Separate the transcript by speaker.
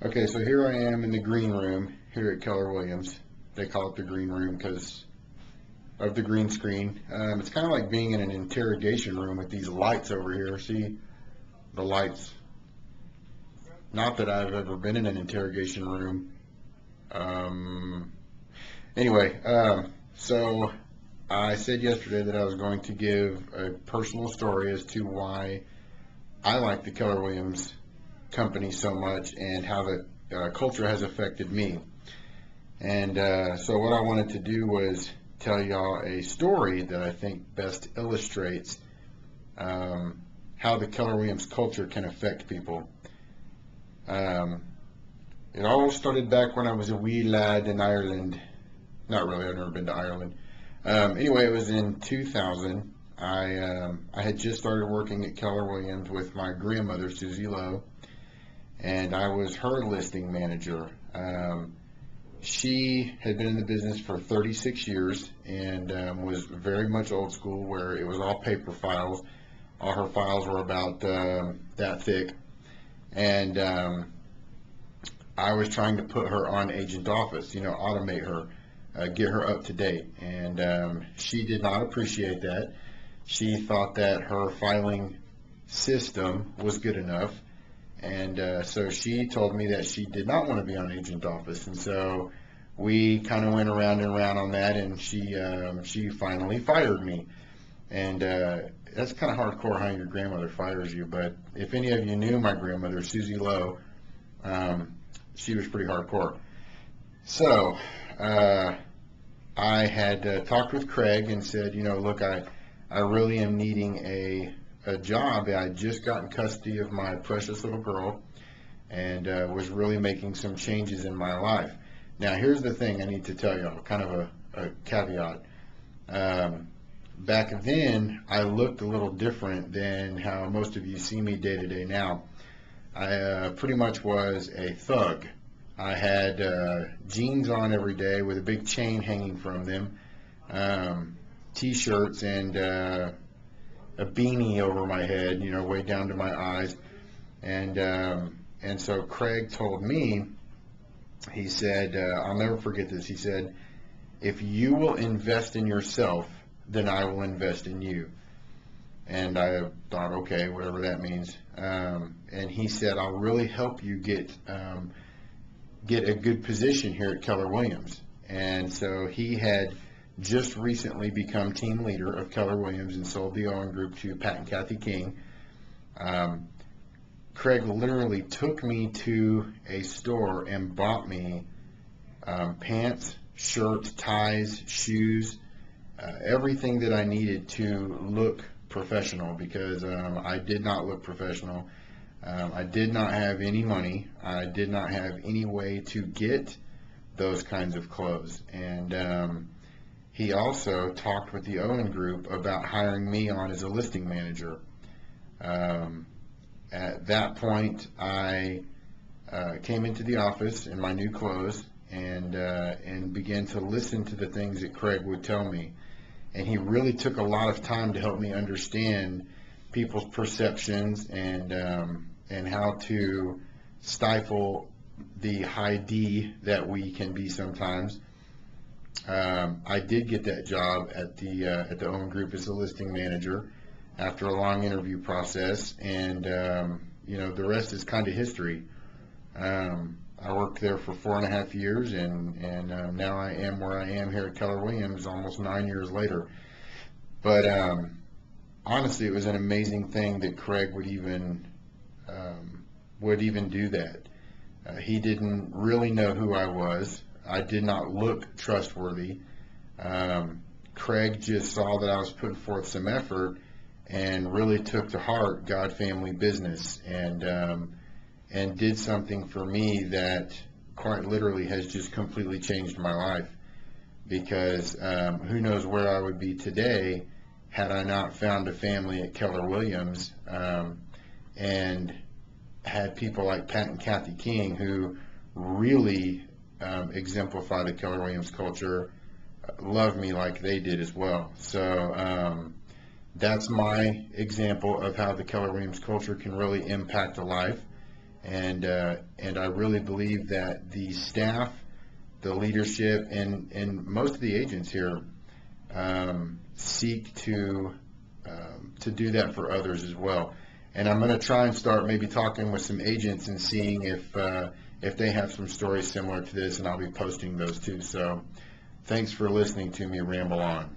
Speaker 1: Okay, so here I am in the green room here at Keller Williams. They call it the green room because of the green screen. It's kind of like being in an interrogation room with these lights over here. See the lights? Not that I've ever been in an interrogation room. Um, anyway, so I said yesterday that I was going to give a personal story as to why I like the Keller Williams company so much and how the culture has affected me. And so what I wanted to do was tell y'all a story that I think best illustrates how the Keller Williams culture can affect people. Um, it all started back when I was a wee lad in Ireland. Not really, I've never been to Ireland. Anyway, it was in 2000. I had just started working at Keller Williams with my grandmother, Susie Lowe, and I was her listing manager. She had been in the business for 36 years and was very much old school, where it was all paper files. All her files were about that thick. And I was trying to put her on Agent Office, automate her, get her up to date. And she did not appreciate that. She thought that her filing system was good enough. And so she told me that she did not want to be on Agent Office. And so we kind of went around and around on that, and she finally fired me. And that's kind of hardcore how your grandmother fires you. But if any of you knew my grandmother, Susie Lowe, she was pretty hardcore. So I had talked with Craig and said, look, I really am needing a job. I had just gotten custody of my precious little girl and was really making some changes in my life. Now, here's the thing I need to tell y'all, kind of a caveat. Back then, I looked a little different than how most of you see me day to day now. I pretty much was a thug. I had jeans on every day with a big chain hanging from them, t-shirts, and a beanie over my head, way down to my eyes. And so Craig told me, he said, I'll never forget this. He said, if you will invest in yourself, then I will invest in you. And I thought, okay, whatever that means. And he said, I'll really help you get a good position here at Keller Williams. And so he had just recently become team leader of Keller Williams and sold the Owen Group to Pat and Kathy King. Craig literally took me to a store and bought me pants, shirts, ties, shoes, everything that I needed to look professional, because I did not look professional. I did not have any money. I did not have any way to get those kinds of clothes. And he also talked with the Owen Group about hiring me on as a listing manager. At that point, I came into the office in my new clothes and began to listen to the things that Craig would tell me. And he really took a lot of time to help me understand people's perceptions and how to stifle the high D that we can be sometimes. I did get that job at the Owen Group as a listing manager after a long interview process, and the rest is kind of history. I worked there for 4.5 years, and now I am where I am here at Keller Williams almost 9 years later. But honestly, it was an amazing thing that Craig would even do that. He didn't really know who I was. I did not look trustworthy. Craig just saw that I was putting forth some effort and really took to heart God, family, business, and did something for me that quite literally has just completely changed my life. Because who knows where I would be today had I not found a family at Keller Williams and had people like Pat and Kathy King, who really exemplify the Keller Williams culture, love me like they did as well. So that's my example of how the Keller Williams culture can really impact a life. and I really believe that the staff, the leadership, and most of the agents here seek to do that for others as well. And I'm going to try and start maybe talking with some agents and seeing if they have some stories similar to this, and I'll be posting those too. So thanks for listening to me ramble on.